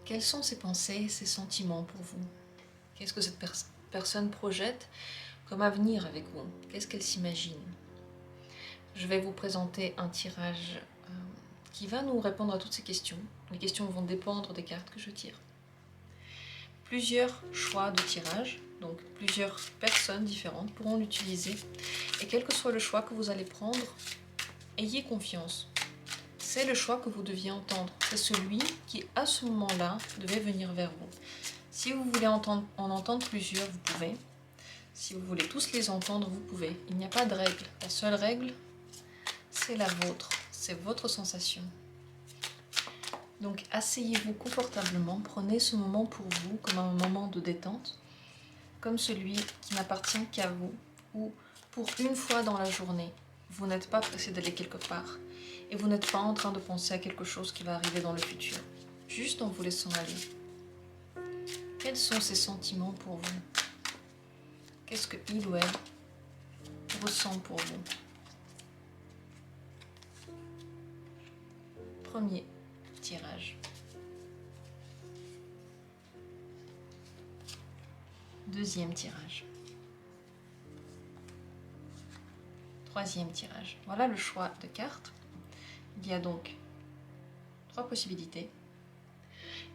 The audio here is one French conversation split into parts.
Quelles sont ses pensées, ses sentiments pour vous? Qu'est-ce que cette personne projette comme avenir avec vous? Qu'est-ce qu'elle s'imagine? Je vais vous présenter un tirage qui va nous répondre à toutes ces questions. Les questions vont dépendre des cartes que je tire. Plusieurs choix de tirage, donc plusieurs personnes différentes pourront l'utiliser. Et quel que soit le choix que vous allez prendre, ayez confiance. C'est le choix que vous deviez entendre. C'est celui qui, à ce moment-là, devait venir vers vous. Si vous voulez en entendre plusieurs, vous pouvez. Si vous voulez tous les entendre, vous pouvez. Il n'y a pas de règle. La seule règle, c'est la vôtre. C'est votre sensation. Donc, asseyez-vous confortablement. Prenez ce moment pour vous comme un moment de détente, comme celui qui n'appartient qu'à vous, ou pour une fois dans la journée, vous n'êtes pas pressé d'aller quelque part. Et vous n'êtes pas en train de penser à quelque chose qui va arriver dans le futur. Juste en vous laissant aller. Quels sont ces sentiments pour vous? Qu'est-ce que il ou elle ressent pour vous? Premier tirage. Deuxième tirage. Troisième tirage. Voilà le choix de cartes. Il y a donc 3 possibilités.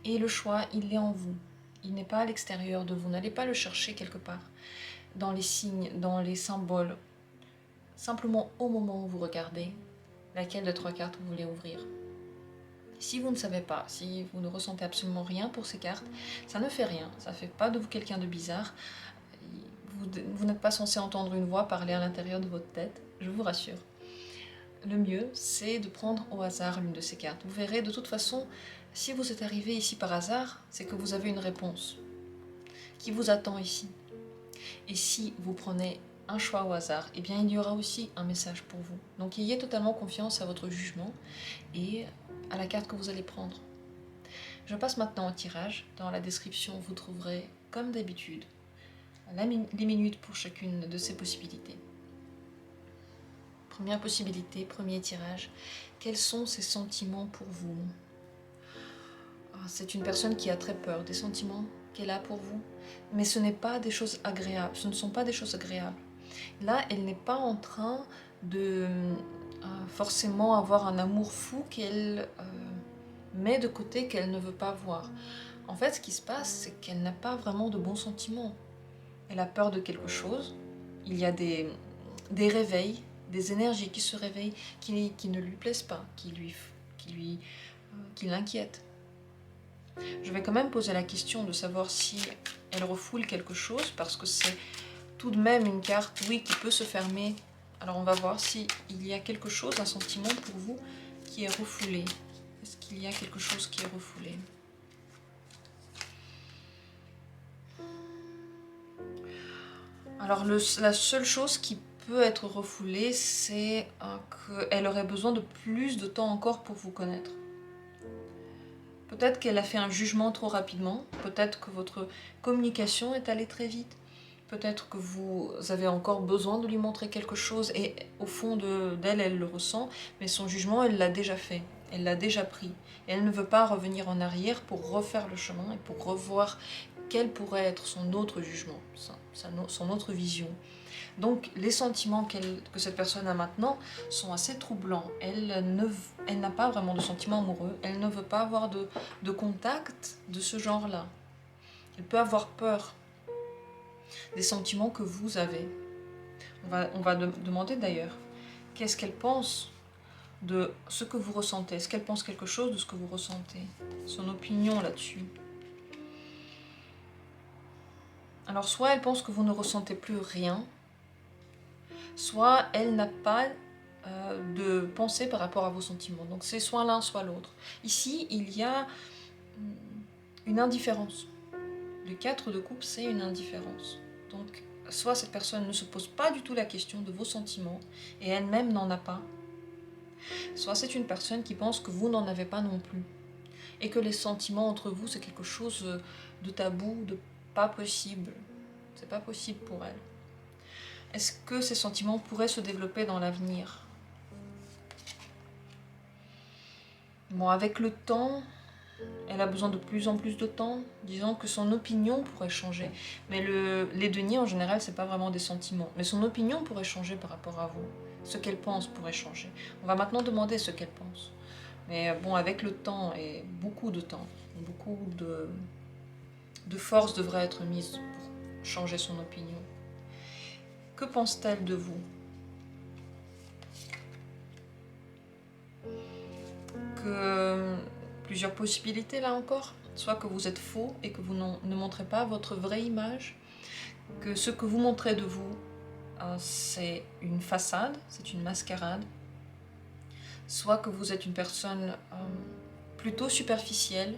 Et le choix, il est en vous. Il n'est pas à l'extérieur de vous. N'allez pas le chercher quelque part. Dans les signes, dans les symboles. Simplement au moment où vous regardez, laquelle des 3 cartes vous voulez ouvrir. Si vous ne savez pas, si vous ne ressentez absolument rien pour ces cartes, ça ne fait rien. Ça ne fait pas de vous quelqu'un de bizarre. Vous n'êtes pas censé entendre une voix parler à l'intérieur de votre tête, je vous rassure. Le mieux, c'est de prendre au hasard l'une de ces cartes. Vous verrez, de toute façon, si vous êtes arrivé ici par hasard, c'est que vous avez une réponse qui vous attend ici. Et si vous prenez un choix au hasard, eh bien il y aura aussi un message pour vous. Donc ayez totalement confiance à votre jugement et à la carte que vous allez prendre. Je passe maintenant au tirage. Dans la description, vous trouverez, comme d'habitude, les minutes pour chacune de ces possibilités. Première possibilité, premier tirage. Quels sont ces sentiments pour vous? C'est une personne qui a très peur des sentiments qu'elle a pour vous, mais ce n'est pas des choses agréables. Ce ne sont pas des choses agréables. Là, elle n'est pas en train de forcément avoir un amour fou qu'elle met de côté, qu'elle ne veut pas voir. En fait, ce qui se passe, c'est qu'elle n'a pas vraiment de bons sentiments. Elle a peur de quelque chose. Il y a des réveils, des énergies qui se réveillent, qui ne lui plaisent pas, qui l'inquiètent. Je vais quand même poser la question de savoir si elle refoule quelque chose, parce que c'est tout de même une carte, oui, qui peut se fermer. Alors on va voir s'il y a quelque chose, un sentiment pour vous qui est refoulé. Est-ce qu'il y a quelque chose qui est refoulé? Alors la seule chose qui peut être refoulée, c'est qu'elle aurait besoin de plus de temps encore pour vous connaître. Peut-être qu'elle a fait un jugement trop rapidement, peut-être que votre communication est allée très vite, peut-être que vous avez encore besoin de lui montrer quelque chose et au fond d'elle, elle le ressent, mais son jugement, elle l'a déjà fait, elle l'a déjà pris. Et elle ne veut pas revenir en arrière pour refaire le chemin et pour revoir quel pourrait être son autre jugement, son autre vision. Donc les sentiments que cette personne a maintenant sont assez troublants. Elle n'a pas vraiment de sentiments amoureux, elle ne veut pas avoir de contact de ce genre-là. Elle peut avoir peur des sentiments que vous avez. On va demander d'ailleurs, qu'est-ce qu'elle pense de ce que vous ressentez? Est-ce qu'elle pense quelque chose de ce que vous ressentez? Son opinion là-dessus. Alors soit elle pense que vous ne ressentez plus rien, soit elle n'a pas de pensée par rapport à vos sentiments. Donc c'est soit l'un, soit l'autre. Ici, il y a une indifférence. Le 4 de coupe, c'est une indifférence. Donc soit cette personne ne se pose pas du tout la question de vos sentiments, et elle-même n'en a pas. Soit c'est une personne qui pense que vous n'en avez pas non plus. Et que les sentiments entre vous, c'est quelque chose de tabou, de pas possible. C'est pas possible pour elle. Est-ce que ces sentiments pourraient se développer dans l'avenir? Bon, avec le temps, Elle a besoin de plus en plus de temps, disant que son opinion pourrait changer. Mais les deniers, en général, c'est pas vraiment des sentiments. Mais son opinion pourrait changer par rapport à vous. Ce qu'elle pense pourrait changer. On va maintenant demander ce qu'elle pense. Mais bon, avec le temps, et beaucoup de temps, beaucoup de force devrait être mise pour changer son opinion. Que pense-t-elle de vous? Que plusieurs possibilités là encore, soit que vous êtes faux et que vous ne montrez pas votre vraie image, que ce que vous montrez de vous, c'est une façade, c'est une mascarade, soit que vous êtes une personne plutôt superficielle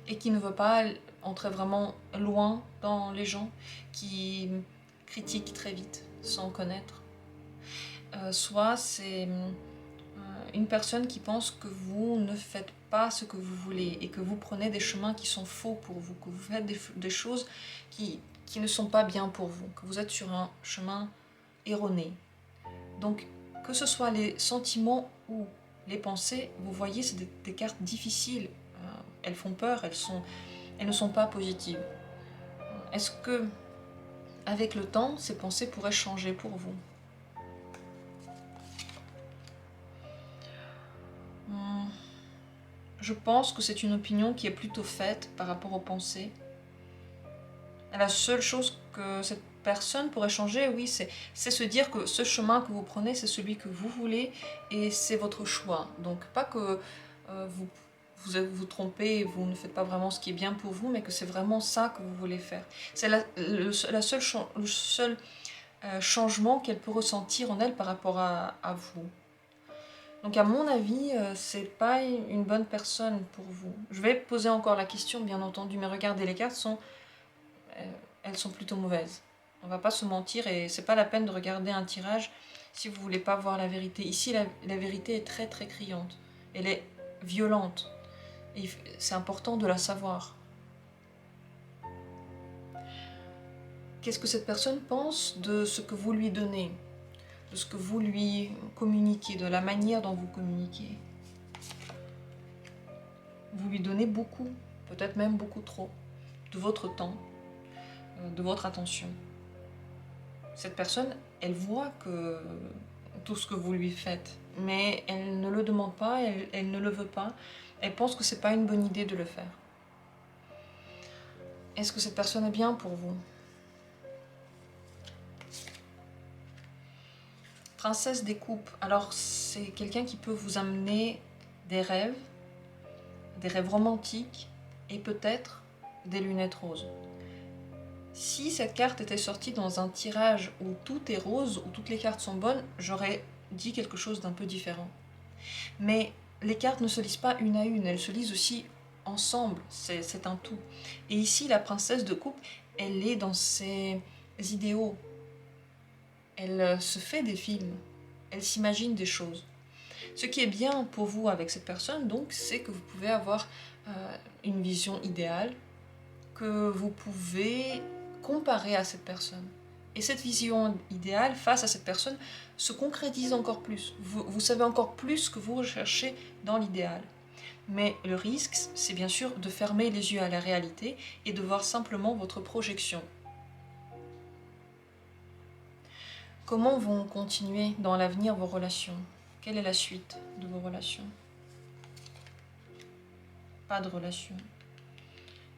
et qui ne veut pas entrer vraiment loin dans les gens, qui critiquent très vite sans connaître, soit c'est une personne qui pense que vous ne faites pas ce que vous voulez et que vous prenez des chemins qui sont faux pour vous, que vous faites des choses qui ne sont pas bien pour vous, que vous êtes sur un chemin erroné. Donc, que ce soit les sentiments ou les pensées, vous voyez, c'est des cartes difficiles. Elles font peur, elles ne sont pas positives. Est-ce que, avec le temps, ces pensées pourraient changer pour vous? Je pense que c'est une opinion qui est plutôt faite par rapport aux pensées. Et la seule chose que cette personne pourrait changer, oui, c'est se dire que ce chemin que vous prenez, c'est celui que vous voulez et c'est votre choix. Donc pas que vous trompez, vous ne faites pas vraiment ce qui est bien pour vous, mais que c'est vraiment ça que vous voulez faire. C'est le seul changement qu'elle peut ressentir en elle par rapport à vous. Donc à mon avis, c'est pas une bonne personne pour vous. Je vais poser encore la question, bien entendu, mais regardez, les cartes elles sont plutôt mauvaises. On va pas se mentir et c'est pas la peine de regarder un tirage si vous voulez pas voir la vérité. Ici, la vérité est très très criante. Elle est violente. Et c'est important de la savoir. Qu'est-ce que cette personne pense de ce que vous lui donnez, de ce que vous lui communiquez, de la manière dont vous communiquez? Vous lui donnez beaucoup, peut-être même beaucoup trop, de votre temps, de votre attention. Cette personne, elle voit que tout ce que vous lui faites, mais elle ne le demande pas, elle ne le veut pas, elle pense que c'est pas une bonne idée de le faire. Est-ce que cette personne est bien pour vous? Princesse des coupes, alors c'est quelqu'un qui peut vous amener des rêves romantiques et peut-être des lunettes roses. Si cette carte était sortie dans un tirage où tout est rose, où toutes les cartes sont bonnes, j'aurais dit quelque chose d'un peu différent. Mais les cartes ne se lisent pas une à une, elles se lisent aussi ensemble, c'est un tout. Et ici, la princesse de coupe, elle est dans ses idéaux. Elle se fait des films, elle s'imagine des choses. Ce qui est bien pour vous avec cette personne, donc, c'est que vous pouvez avoir une vision idéale, que vous pouvez comparer à cette personne. Et cette vision idéale face à cette personne se concrétise encore plus. Vous savez encore plus ce que vous recherchez dans l'idéal. Mais le risque, c'est bien sûr de fermer les yeux à la réalité et de voir simplement votre projection. Comment vont continuer dans l'avenir vos relations? Quelle est la suite de vos relations? Pas de relation.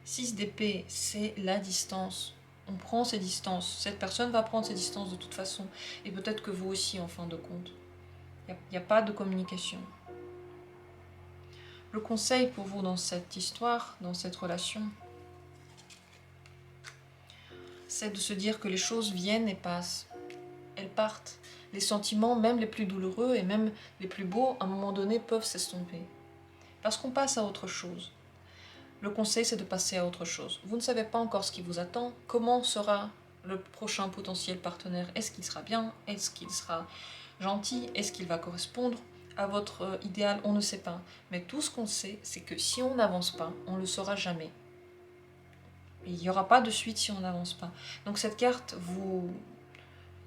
6 d'épée, c'est la distance. On prend ses distances. Cette personne va prendre ses distances de toute façon. Et peut-être que vous aussi, en fin de compte. Il n'y a pas de communication. Le conseil pour vous dans cette histoire, dans cette relation, c'est de se dire que les choses viennent et passent. Elles partent. Les sentiments, même les plus douloureux et même les plus beaux, à un moment donné, peuvent s'estomper. Parce qu'on passe à autre chose. Le conseil, c'est de passer à autre chose. Vous ne savez pas encore ce qui vous attend. Comment sera le prochain potentiel partenaire? Est-ce qu'il sera bien? Est-ce qu'il sera gentil? Est-ce qu'il va correspondre à votre idéal? On ne sait pas. Mais tout ce qu'on sait, c'est que si on n'avance pas, on ne le saura jamais. Et il n'y aura pas de suite si on n'avance pas. Donc cette carte vous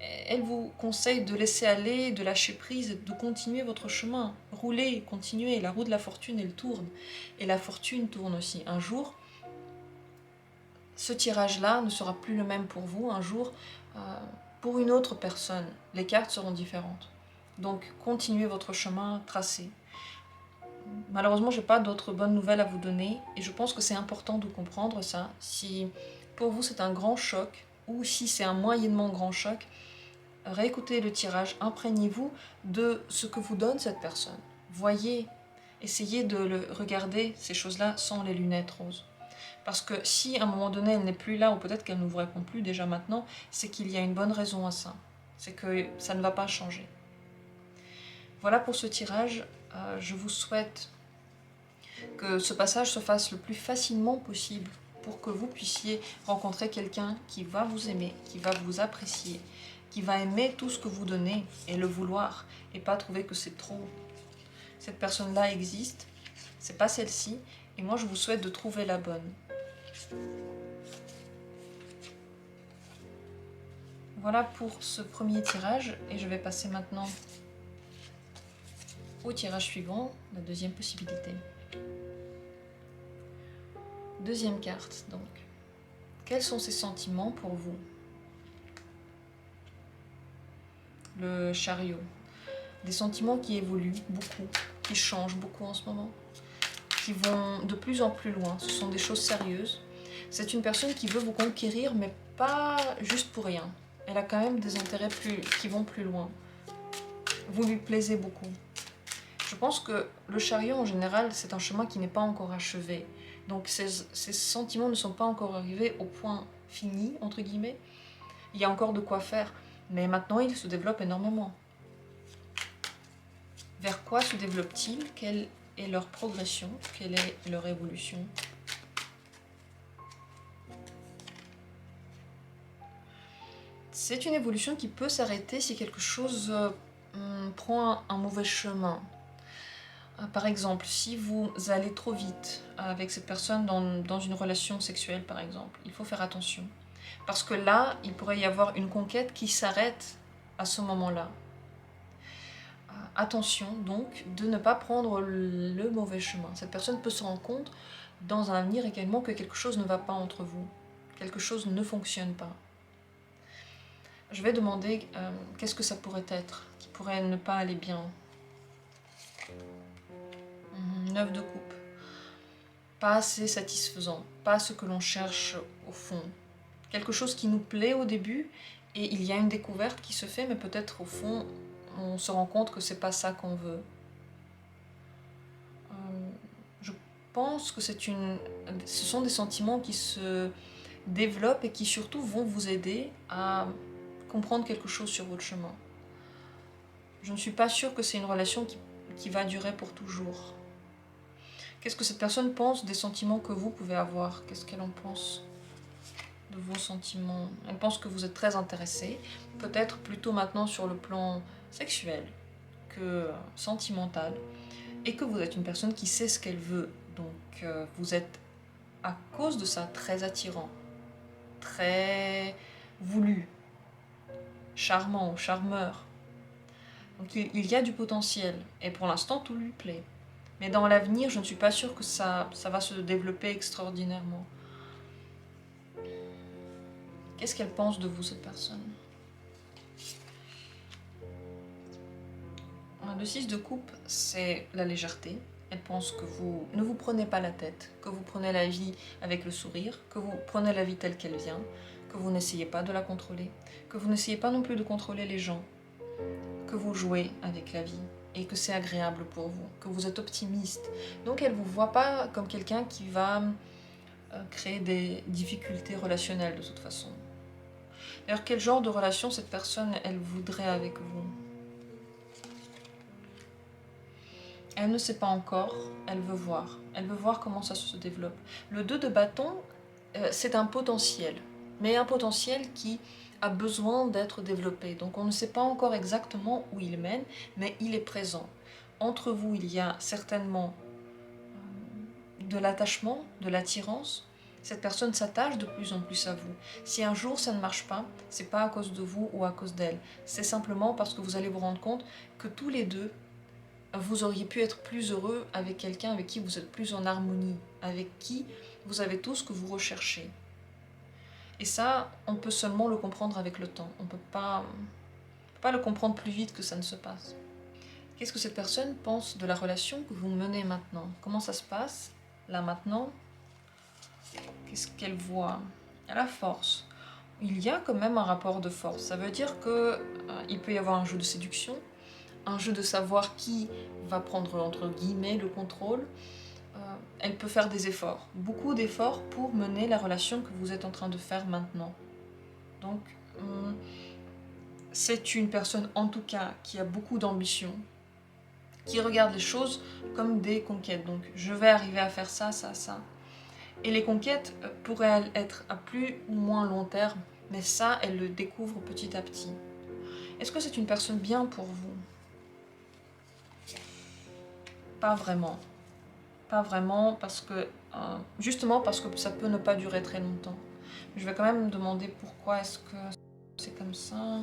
Elle vous conseille de laisser aller, de lâcher prise, de continuer votre chemin. Roulez, continuez, la roue de la fortune, elle tourne. Et la fortune tourne aussi. Un jour, ce tirage-là ne sera plus le même pour vous. Un jour, pour une autre personne, les cartes seront différentes. Donc, continuez votre chemin tracé. Malheureusement, je n'ai pas d'autres bonnes nouvelles à vous donner. Et je pense que c'est important de comprendre ça. Si pour vous c'est un grand choc, ou si c'est un moyennement grand choc, réécoutez le tirage, imprégnez-vous de ce que vous donne cette personne. Voyez, essayez de le regarder, ces choses-là, sans les lunettes roses. Parce que si à un moment donné elle n'est plus là, ou peut-être qu'elle ne vous répond plus déjà maintenant, c'est qu'il y a une bonne raison à ça. C'est que ça ne va pas changer. Voilà pour ce tirage. Je vous souhaite que ce passage se fasse le plus facilement possible pour que vous puissiez rencontrer quelqu'un qui va vous aimer, qui va vous apprécier, qui va aimer tout ce que vous donnez et le vouloir, et pas trouver que c'est trop. Cette personne-là existe, c'est pas celle-ci, et moi je vous souhaite de trouver la bonne. Voilà pour ce premier tirage, et je vais passer maintenant au tirage suivant, la deuxième possibilité. Deuxième carte, donc. Quels sont ces sentiments pour vous? Le chariot. Des sentiments qui évoluent beaucoup, qui changent beaucoup en ce moment, qui vont de plus en plus loin. Ce sont des choses sérieuses. C'est une personne qui veut vous conquérir, mais pas juste pour rien. Elle a quand même des intérêts qui vont plus loin. Vous lui plaisez beaucoup. Je pense que le chariot, en général, c'est un chemin qui n'est pas encore achevé. Donc ces sentiments ne sont pas encore arrivés au point fini, entre guillemets. Il y a encore de quoi faire, mais maintenant ils se développent énormément. Vers quoi se développent-ils? Quelle est leur progression? Quelle est leur évolution? C'est une évolution qui peut s'arrêter si quelque chose prend un mauvais chemin. Par exemple, si vous allez trop vite avec cette personne dans une relation sexuelle, par exemple, il faut faire attention. Parce que là, il pourrait y avoir une conquête qui s'arrête à ce moment-là. Attention donc de ne pas prendre le mauvais chemin. Cette personne peut se rendre compte dans un avenir également que quelque chose ne va pas entre vous. Quelque chose ne fonctionne pas. Je vais demander qu'est-ce que ça pourrait être, qui pourrait ne pas aller bien. 9 de coupe. Pas assez satisfaisant, pas ce que l'on cherche au fond. Quelque chose qui nous plaît au début, et il y a une découverte qui se fait, mais peut-être au fond, on se rend compte que c'est pas ça qu'on veut. Je pense que ce sont des sentiments qui se développent et qui surtout vont vous aider à comprendre quelque chose sur votre chemin. Je ne suis pas sûre que c'est une relation qui va durer pour toujours. Qu'est-ce que cette personne pense des sentiments que vous pouvez avoir? Qu'est-ce qu'elle en pense de vos sentiments? Elle pense que vous êtes très intéressé, peut-être plutôt maintenant sur le plan sexuel que sentimental, et que vous êtes une personne qui sait ce qu'elle veut. Donc vous êtes à cause de ça très attirant, très voulu, charmant, charmeur. Donc il y a du potentiel, et pour l'instant tout lui plaît. Mais dans l'avenir, je ne suis pas sûre que ça va se développer extraordinairement. Qu'est-ce qu'elle pense de vous, cette personne? Le 6 de coupe, c'est la légèreté. Elle pense que vous ne vous prenez pas la tête, que vous prenez la vie avec le sourire, que vous prenez la vie telle qu'elle vient, que vous n'essayez pas de la contrôler, que vous n'essayez pas non plus de contrôler les gens, que vous jouez avec la vie et que c'est agréable pour vous, que vous êtes optimiste. Donc elle ne vous voit pas comme quelqu'un qui va créer des difficultés relationnelles de toute façon. D'ailleurs, quel genre de relation cette personne, elle voudrait avec vous? Elle ne sait pas encore, elle veut voir. Elle veut voir comment ça se développe. Le 2 de bâton, c'est un potentiel, mais un potentiel qui a besoin d'être développé. Donc on ne sait pas encore exactement où il mène, mais il est présent. Entre vous, il y a certainement de l'attachement, de l'attirance, Cette personne s'attache de plus en plus à vous. Si un jour ça ne marche pas, c'est pas à cause de vous ou à cause d'elle. C'est simplement parce que vous allez vous rendre compte que tous les deux, vous auriez pu être plus heureux avec quelqu'un avec qui vous êtes plus en harmonie, avec qui vous avez tout ce que vous recherchez. Et ça, on peut seulement le comprendre avec le temps. On ne peut pas le comprendre plus vite que ça ne se passe. Qu'est-ce que cette personne pense de la relation que vous menez maintenant? Comment ça se passe, là maintenant? Qu'est-ce qu'elle voit? À la force. Il y a quand même un rapport de force. Ça veut dire qu'il peut y avoir un jeu de séduction, un jeu de savoir qui va prendre entre guillemets le contrôle. Elle peut faire des efforts, beaucoup d'efforts pour mener la relation que vous êtes en train de faire maintenant. Donc, c'est une personne en tout cas qui a beaucoup d'ambition, qui regarde les choses comme des conquêtes. Donc, je vais arriver à faire ça, ça, ça. Et les conquêtes pourraient être à plus ou moins long terme, mais ça, elle le découvre petit à petit. Est-ce que c'est une personne bien pour vous? Pas vraiment. Pas vraiment, parce que justement parce que ça peut ne pas durer très longtemps. Je vais quand même me demander pourquoi est-ce que c'est comme ça.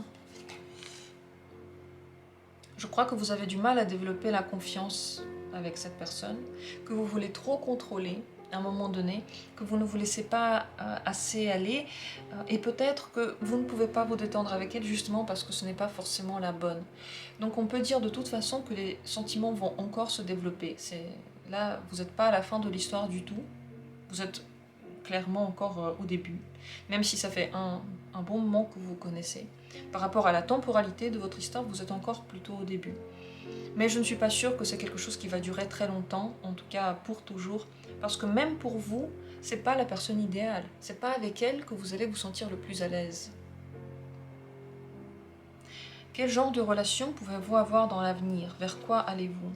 Je crois que vous avez du mal à développer la confiance avec cette personne, que vous voulez trop contrôler à un moment donné, que vous ne vous laissez pas assez aller, et peut-être que vous ne pouvez pas vous détendre avec elle justement parce que ce n'est pas forcément la bonne. Donc on peut dire de toute façon que les sentiments vont encore se développer. Là, vous n'êtes pas à la fin de l'histoire du tout, vous êtes clairement encore au début, même si ça fait un bon moment que vous vous connaissez. Par rapport à la temporalité de votre histoire, vous êtes encore plutôt au début. Mais je ne suis pas sûre que c'est quelque chose qui va durer très longtemps, en tout cas pour toujours, parce que même pour vous, c'est pas la personne idéale, c'est pas avec elle que vous allez vous sentir le plus à l'aise. Quel genre de relation pouvez-vous avoir dans l'avenir? Vers quoi allez-vous?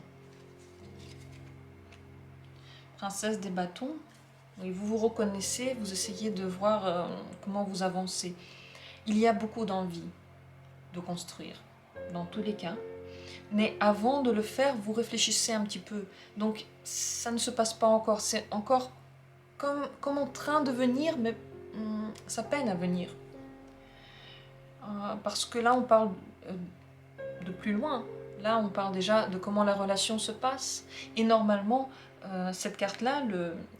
Princesse des bâtons. Oui, vous vous reconnaissez, vous essayez de voir comment vous avancez. Il y a beaucoup d'envie de construire, dans tous les cas. Mais avant de le faire, vous réfléchissez un petit peu. Donc, ça ne se passe pas encore. C'est encore comme en train de venir, mais ça peine à venir. Parce que là, on parle de plus loin. Là, on parle déjà de comment la relation se passe. Et normalement, cette carte-là,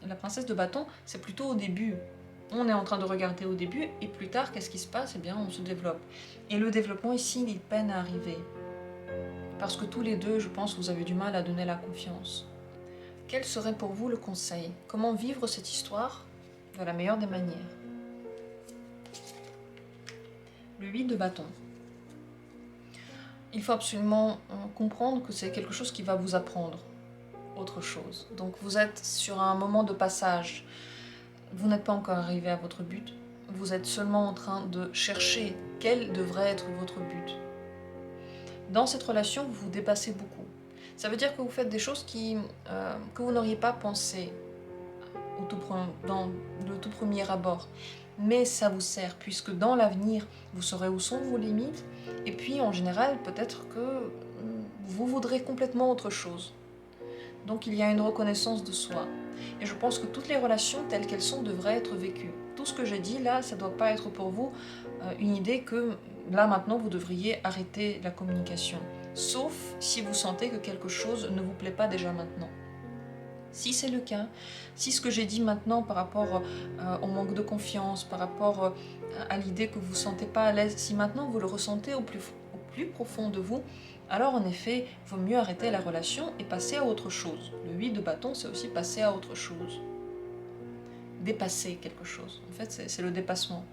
la princesse de bâton, c'est plutôt au début. On est en train de regarder au début, et plus tard, qu'est-ce qui se passe? Eh bien, on se développe. Et le développement ici, il peine à arriver. Parce que tous les deux, je pense, vous avez du mal à donner la confiance. Quel serait pour vous le conseil? Comment vivre cette histoire de la meilleure des manières? Le 8 de bâton. Il faut absolument comprendre que c'est quelque chose qui va vous apprendre autre chose. Donc vous êtes sur un moment de passage. Vous n'êtes pas encore arrivé à votre but. Vous êtes seulement en train de chercher quel devrait être votre but. Dans cette relation, vous vous dépassez beaucoup. Ça veut dire que vous faites des choses que vous n'auriez pas pensé dans le tout premier abord. Mais ça vous sert, puisque dans l'avenir, vous saurez où sont vos limites. Et puis, en général, peut-être que vous voudrez complètement autre chose. Donc, il y a une reconnaissance de soi. Et je pense que toutes les relations telles qu'elles sont devraient être vécues. Tout ce que j'ai dit là, ça ne doit pas être pour vous une idée que là maintenant vous devriez arrêter la communication. Sauf si vous sentez que quelque chose ne vous plaît pas déjà maintenant. Si c'est le cas, si ce que j'ai dit maintenant par rapport au manque de confiance, par rapport à l'idée que vous ne vous sentez pas à l'aise, si maintenant vous le ressentez au plus profond de vous, alors en effet, il vaut mieux arrêter la relation et passer à autre chose. Le 8 de bâton, c'est aussi passer à autre chose. Dépasser quelque chose. En fait, c'est le dépassement.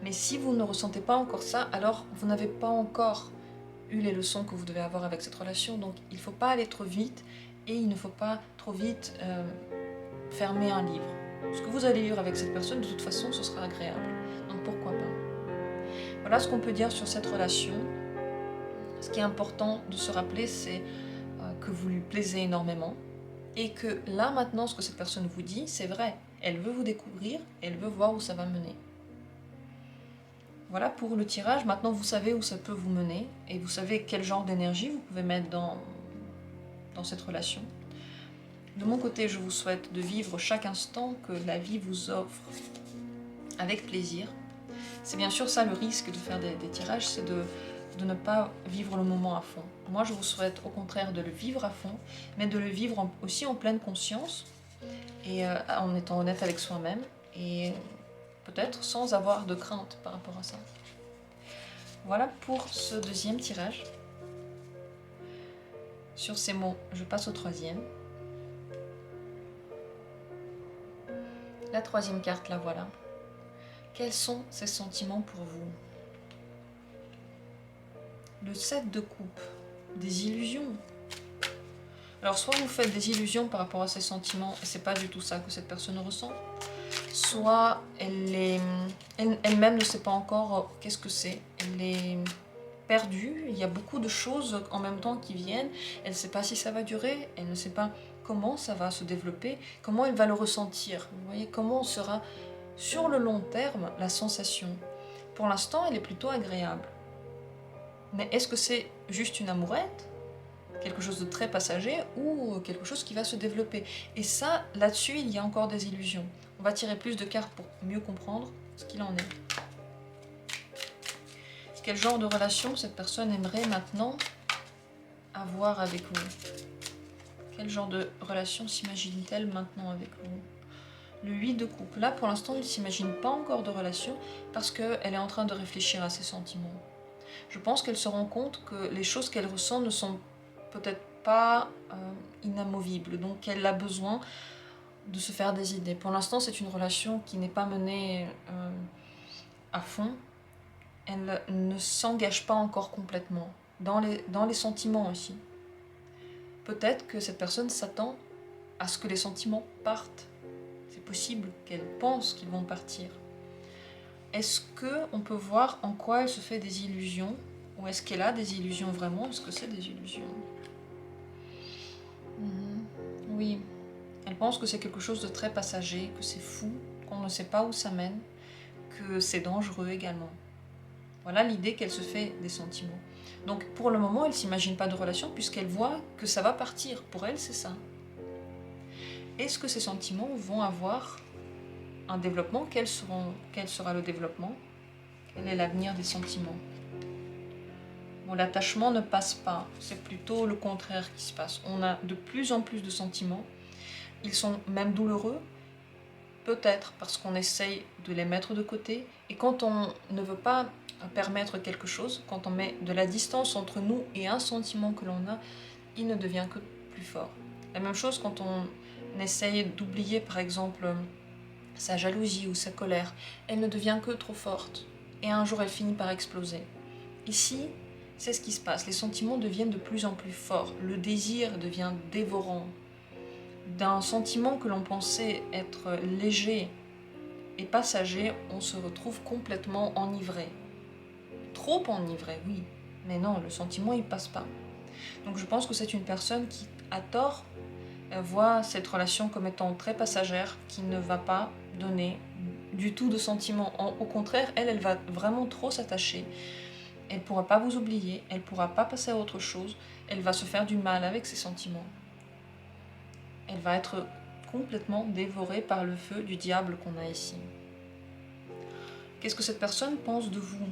Mais si vous ne ressentez pas encore ça, alors vous n'avez pas encore eu les leçons que vous devez avoir avec cette relation. Donc il ne faut pas aller trop vite et il ne faut pas trop vite fermer un livre. Ce que vous allez lire avec cette personne, de toute façon, ce sera agréable. Donc pourquoi pas? Voilà ce qu'on peut dire sur cette relation. Ce qui est important de se rappeler, c'est que vous lui plaisez énormément et que là, maintenant, ce que cette personne vous dit, c'est vrai. Elle veut vous découvrir, elle veut voir où ça va mener. Voilà pour le tirage. Maintenant, vous savez où ça peut vous mener et vous savez quel genre d'énergie vous pouvez mettre dans cette relation. De mon côté, je vous souhaite de vivre chaque instant que la vie vous offre avec plaisir. C'est bien sûr ça le risque de faire des tirages, c'est de ne pas vivre le moment à fond. Moi, je vous souhaite au contraire de le vivre à fond, mais de le vivre aussi en pleine conscience et en étant honnête avec soi-même et peut-être sans avoir de crainte par rapport à ça. Voilà pour ce deuxième tirage. Sur ces mots, je passe au troisième. La troisième carte, la voilà. Quels sont ces sentiments pour vous? Le 7 de coupe, des illusions. Alors soit vous faites des illusions par rapport à ces sentiments, et c'est pas du tout ça que cette personne ressent, soit elle-même ne sait pas encore qu'est-ce que c'est, elle est perdue, il y a beaucoup de choses en même temps qui viennent, elle ne sait pas si ça va durer, elle ne sait pas comment ça va se développer, comment elle va le ressentir, vous voyez, comment sera sur le long terme la sensation. Pour l'instant, elle est plutôt agréable. Mais est-ce que c'est juste une amourette, quelque chose de très passager, ou quelque chose qui va se développer? Et ça, là-dessus, il y a encore des illusions. On va tirer plus de cartes pour mieux comprendre ce qu'il en est. Quel genre de relation cette personne aimerait maintenant avoir avec vous? Quel genre de relation s'imagine-t-elle maintenant avec vous? Le 8 de coupe. Là, pour l'instant, il ne s'imagine pas encore de relation parce qu'elle est en train de réfléchir à ses sentiments. Je pense qu'elle se rend compte que les choses qu'elle ressent ne sont peut-être pas inamovibles. Donc, elle a besoin de se faire des idées. Pour l'instant, c'est une relation qui n'est pas menée à fond. Elle ne s'engage pas encore complètement. Dans les sentiments aussi. Peut-être que cette personne s'attend à ce que les sentiments partent. C'est possible qu'elle pense qu'ils vont partir. Est-ce qu'on peut voir en quoi elle se fait des illusions? Ou est-ce qu'elle a des illusions vraiment? Est-ce que c'est des illusions? Oui. Elle pense que c'est quelque chose de très passager, que c'est fou, qu'on ne sait pas où ça mène, que c'est dangereux également. Voilà l'idée qu'elle se fait des sentiments. Donc pour le moment, elle ne s'imagine pas de relation puisqu'elle voit que ça va partir. Pour elle, c'est ça. Est-ce que ces sentiments vont avoir un développement? Quel sera le développement? Quel est l'avenir des sentiments? Bon, l'attachement ne passe pas, c'est plutôt le contraire qui se passe. On a de plus en plus de sentiments. Ils sont même douloureux, peut-être parce qu'on essaye de les mettre de côté. Et quand on ne veut pas permettre quelque chose, quand on met de la distance entre nous et un sentiment que l'on a, il ne devient que plus fort. La même chose quand on essaye d'oublier par exemple sa jalousie ou sa colère, elle ne devient que trop forte. Et un jour elle finit par exploser. Ici, c'est ce qui se passe. Les sentiments deviennent de plus en plus forts. Le désir devient dévorant. D'un sentiment que l'on pensait être léger et passager, on se retrouve complètement enivré. Trop enivré, oui. Mais non, le sentiment, il passe pas. Donc je pense que c'est une personne qui, à tort, voit cette relation comme étant très passagère, qui ne va pas donner du tout de sentiments. Au contraire, elle va vraiment trop s'attacher. Elle ne pourra pas vous oublier, elle ne pourra pas passer à autre chose, elle va se faire du mal avec ses sentiments. Elle va être complètement dévorée par le feu du diable qu'on a ici. Qu'est-ce que cette personne pense de vous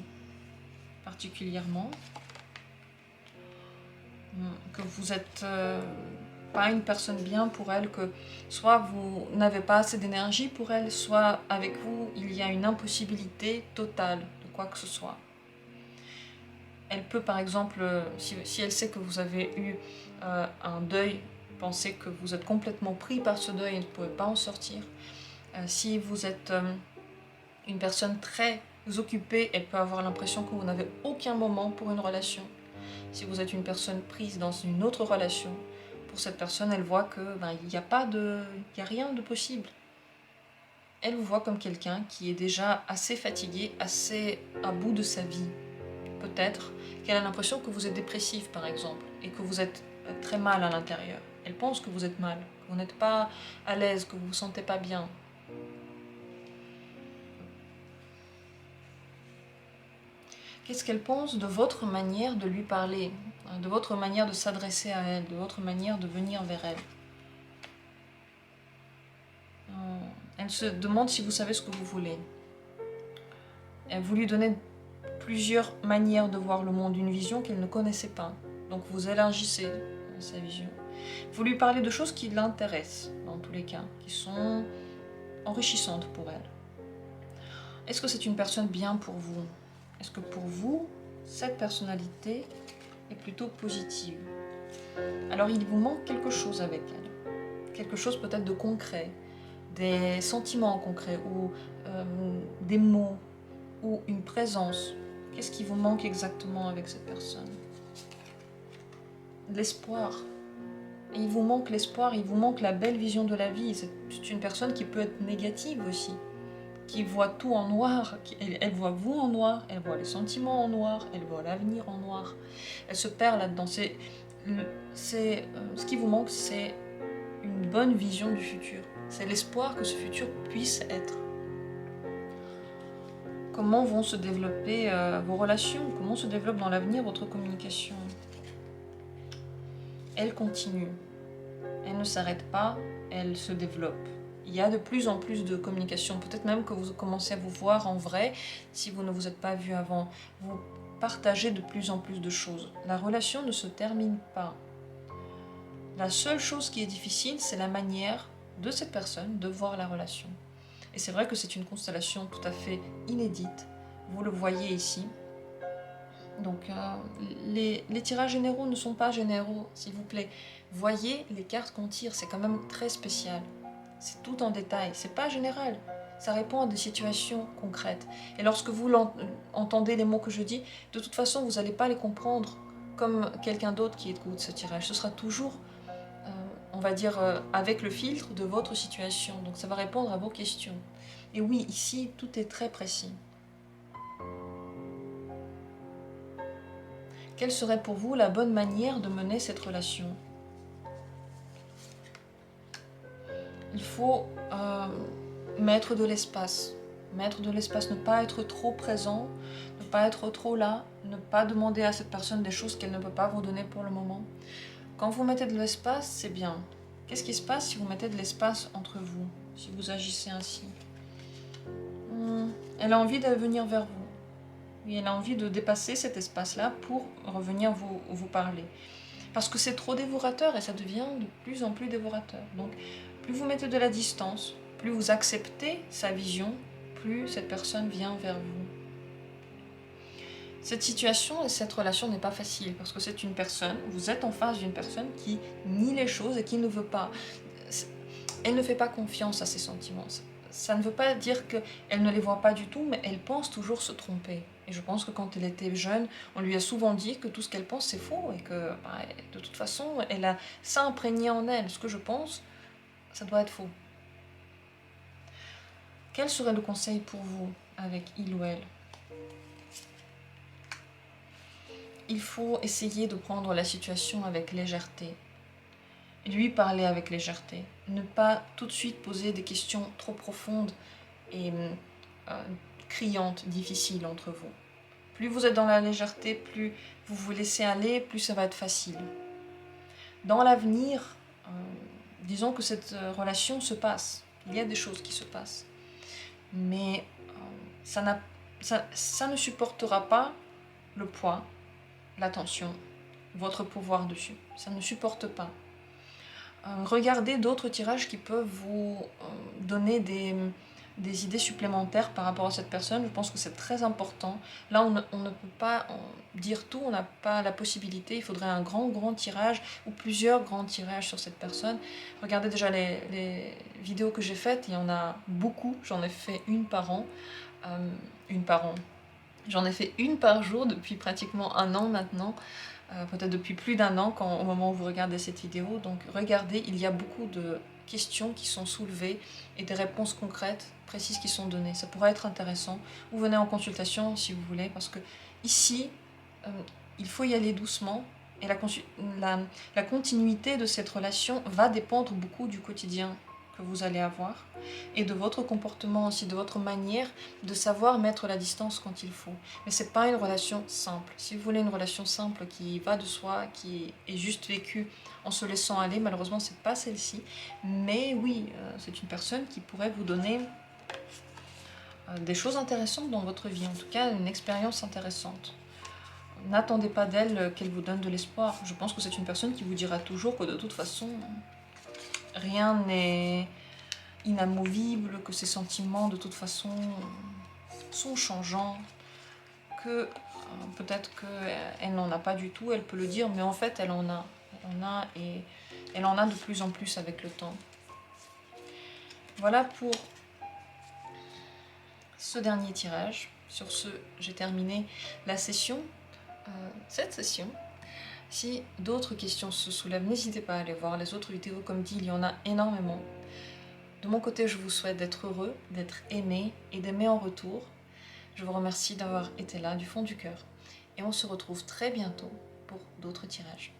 particulièrement? Que vous êtes pas une personne bien pour elle, que soit vous n'avez pas assez d'énergie pour elle, soit avec vous il y a une impossibilité totale de quoi que ce soit. Elle peut par exemple, si elle sait que vous avez eu un deuil, penser que vous êtes complètement pris par ce deuil et ne pouvez pas en sortir. Si vous êtes une personne très occupée, elle peut avoir l'impression que vous n'avez aucun moment pour une relation. Si vous êtes une personne prise dans une autre relation, pour cette personne, elle voit que il n'y a rien de possible. Elle vous voit comme quelqu'un qui est déjà assez fatigué, assez à bout de sa vie. Peut-être qu'elle a l'impression que vous êtes dépressif, par exemple, et que vous êtes très mal à l'intérieur. Elle pense que vous êtes mal, que vous n'êtes pas à l'aise, que vous ne vous sentez pas bien. Qu'est-ce qu'elle pense de votre manière de lui parler, de votre manière de s'adresser à elle, de votre manière de venir vers elle? Elle se demande si vous savez ce que vous voulez. Vous lui donnez plusieurs manières de voir le monde, une vision qu'elle ne connaissait pas. Donc vous élargissez sa vision. Vous lui parlez de choses qui l'intéressent, dans tous les cas, qui sont enrichissantes pour elle. Est-ce que c'est une personne bien pour vous? Est-ce que pour vous, cette personnalité est plutôt positive? Alors il vous manque quelque chose avec elle. Quelque chose peut-être de concret, des sentiments concrets, ou des mots, ou une présence. Qu'est-ce qui vous manque exactement avec cette personne? L'espoir. Et il vous manque l'espoir, il vous manque la belle vision de la vie. C'est une personne qui peut être négative aussi, qui voit tout en noir. Elle voit vous en noir, elle voit les sentiments en noir, elle voit l'avenir en noir. Elle se perd là-dedans. Ce qui vous manque, c'est une bonne vision du futur. C'est l'espoir que ce futur puisse être. Comment vont se développer vos relations? Comment se développe dans l'avenir votre communication? Elle continue. Elle ne s'arrête pas, elle se développe. Il y a de plus en plus de communication. Peut-être même que vous commencez à vous voir en vrai, si vous ne vous êtes pas vu avant. Vous partagez de plus en plus de choses. La relation ne se termine pas. La seule chose qui est difficile, c'est la manière de cette personne de voir la relation. Et c'est vrai que c'est une constellation tout à fait inédite. Vous le voyez ici. Donc les tirages généraux ne sont pas généraux, s'il vous plaît. Voyez les cartes qu'on tire, c'est quand même très spécial. C'est tout en détail, c'est pas général. Ça répond à des situations concrètes. Et lorsque vous entendez les mots que je dis, de toute façon, vous n'allez pas les comprendre comme quelqu'un d'autre qui écoute ce tirage. Ce sera toujours, on va dire, avec le filtre de votre situation. Donc ça va répondre à vos questions. Et oui, ici, tout est très précis. Quelle serait pour vous la bonne manière de mener cette relation? Il faut mettre de l'espace. Mettre de l'espace, ne pas être trop présent, ne pas être trop là, ne pas demander à cette personne des choses qu'elle ne peut pas vous donner pour le moment. Quand vous mettez de l'espace, c'est bien. Qu'est-ce qui se passe si vous mettez de l'espace entre vous, si vous agissez ainsi? Elle a envie de venir vers vous. Oui, elle a envie de dépasser cet espace-là pour revenir vous parler. Parce que c'est trop dévorateur et ça devient de plus en plus dévorateur. Donc, plus vous mettez de la distance, plus vous acceptez sa vision, plus cette personne vient vers vous. Cette situation et cette relation n'est pas facile parce que c'est une personne, vous êtes en face d'une personne qui nie les choses et qui ne veut pas. Elle ne fait pas confiance à ses sentiments. Ça ne veut pas dire qu'elle ne les voit pas du tout, mais elle pense toujours se tromper. Et je pense que quand elle était jeune, on lui a souvent dit que tout ce qu'elle pense c'est faux et que de toute façon, elle a ça imprégné en elle. Ce que je pense, ça doit être faux. Quel serait le conseil pour vous avec il ou elle? Il faut essayer de prendre la situation avec légèreté. Lui parler avec légèreté. Ne pas tout de suite poser des questions trop profondes et criantes, difficiles entre vous. Plus vous êtes dans la légèreté, plus vous vous laissez aller, plus ça va être facile. Dans l'avenir, disons que cette relation se passe. Il y a des choses qui se passent. Mais ça ne supportera pas le poids, la tension, votre pouvoir dessus. Ça ne supporte pas. Regardez d'autres tirages qui peuvent vous donner des idées supplémentaires par rapport à cette personne. Je pense que c'est très important. Là, on ne peut pas dire tout, on n'a pas la possibilité. Il faudrait un grand tirage ou plusieurs grands tirages sur cette personne. Regardez déjà les vidéos que j'ai faites, il y en a beaucoup. J'en ai fait une par an. J'en ai fait une par jour depuis pratiquement un an maintenant. Peut-être depuis plus d'un an au moment où vous regardez cette vidéo. Donc regardez, il y a beaucoup de questions qui sont soulevées et des réponses concrètes, précises qui sont données. Ça pourrait être intéressant. Vous venez en consultation si vous voulez, parce que ici, il faut y aller doucement et la continuité de cette relation va dépendre beaucoup du quotidien que vous allez avoir et de votre comportement aussi, de votre manière de savoir mettre la distance quand il faut. Mais c'est pas une relation simple. Si vous voulez une relation simple qui va de soi, qui est juste vécue en se laissant aller, malheureusement c'est pas celle-ci. Mais oui, c'est une personne qui pourrait vous donner des choses intéressantes dans votre vie, en tout cas une expérience intéressante. N'attendez pas d'elle qu'elle vous donne de l'espoir. Je pense que c'est une personne qui vous dira toujours que de toute façon, rien n'est inamovible, que ses sentiments de toute façon sont changeants, que peut-être qu'elle n'en a pas du tout, elle peut le dire, mais en fait elle en a. Elle en a et elle en a de plus en plus avec le temps. Voilà pour ce dernier tirage. Sur ce, j'ai terminé la session, cette session. Si d'autres questions se soulèvent, n'hésitez pas à aller voir les autres vidéos, comme dit, il y en a énormément. De mon côté, je vous souhaite d'être heureux, d'être aimé et d'aimer en retour. Je vous remercie d'avoir été là du fond du cœur et on se retrouve très bientôt pour d'autres tirages.